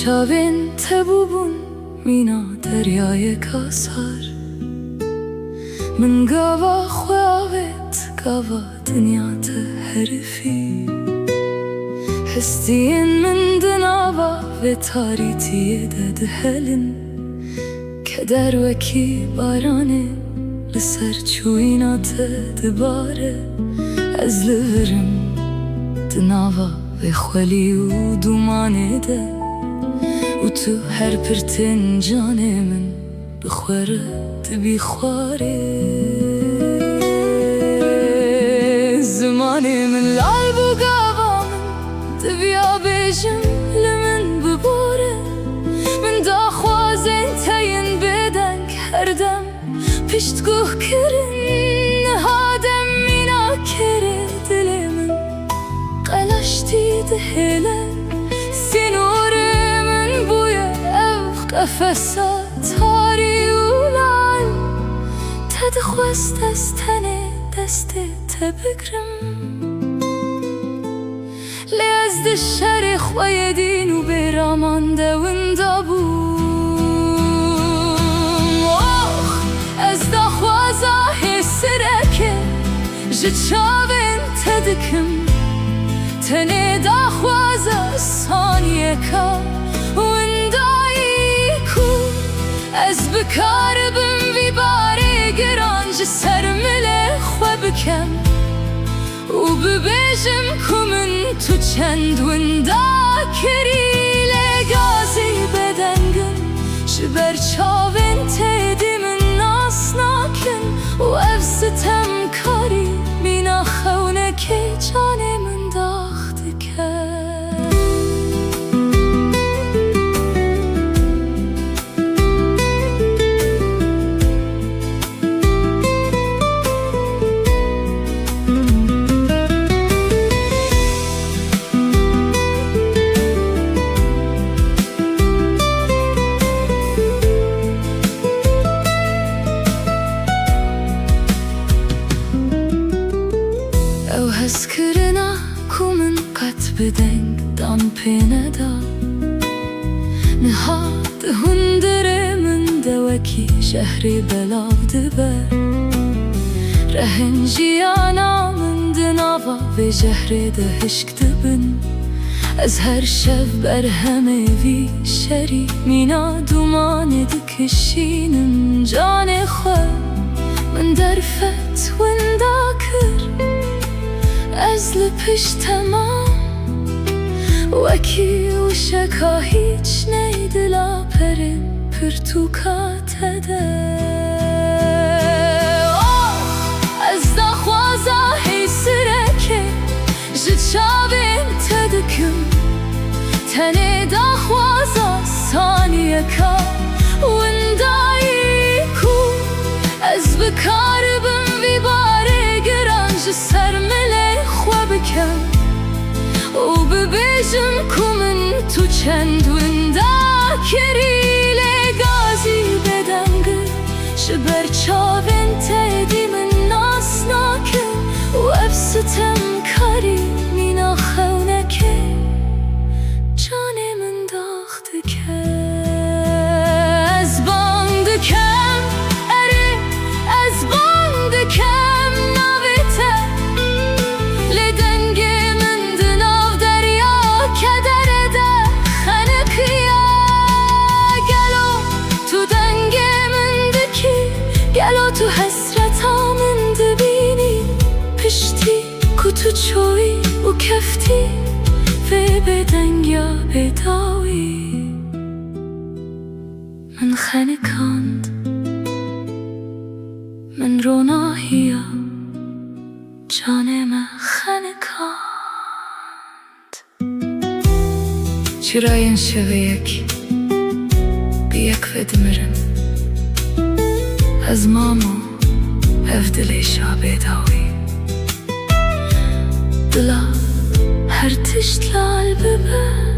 چاوین تبوبون مینا دریای کاسار من گاوا خواهد گاوا دنیات حرفی هستین من دناوا و تاریتی دهلن کدر وکی بارانه لسر چوینات دباره از لورم دناوا و خالی و دومانه ده و تو هر پرتن جان من بخوره تبی خواره زمان من لال بو گاوا من تبیا بیجم لمن بباره من دا خوازن تاین بدنگ هر دم پشت گوه کرن هادم مینا کره دل من قلاشتی دهلن قفصا تاری اولان تد خواست از تنه دست تبگرم لی از دشر خواه و برامان دوندا بوم از دا خوازا حس رکه جچاوین تدکم تنه دا خوازا ثانیه که از بکار بم وی باره گرانج سرمله خواه بکم و ببیجم کمن تو چند وندا کری لگازی بدنگن جبر چاوین تیدی من ناس ناکن و افستم کاری مینا خونه که جان من داخت کن حس کرنا کومن قط بدنگ دان پینه دا نهاد هندره من دوکی شهری بلاو دبر رهنجیانا من دناوا و جهر دهشک دبن از هر شب بر همه وی شری مینا دومان دکشینم جان خواه من در فت وندا کر از لپش تمام وکی و شکا هیچ نیدلا پرن پرتوکات ده از دا خوازا حیث رکه جچاوین تدکم تنه دا خوازا ثانیه که وندایی کو از بکار بم وی باره گرانج سرمله بکم و ببیجم کمن تو چند وندا کری لگازی بدنگه جبر چاوین تیدی من ناس ناکن و افستم کاری مینا خونه که جان من داخت که از باند کم اره از باند کم تو حسرتا من دبینی پشتی کتو چوی و کفتی و بدنگ یا بداوی من خانه کند من روناهیا جان من خانه کند چراین شوه یکی يكفي دمرن از ماما افدلي شعبي داوي دلا هرتشت لعالببان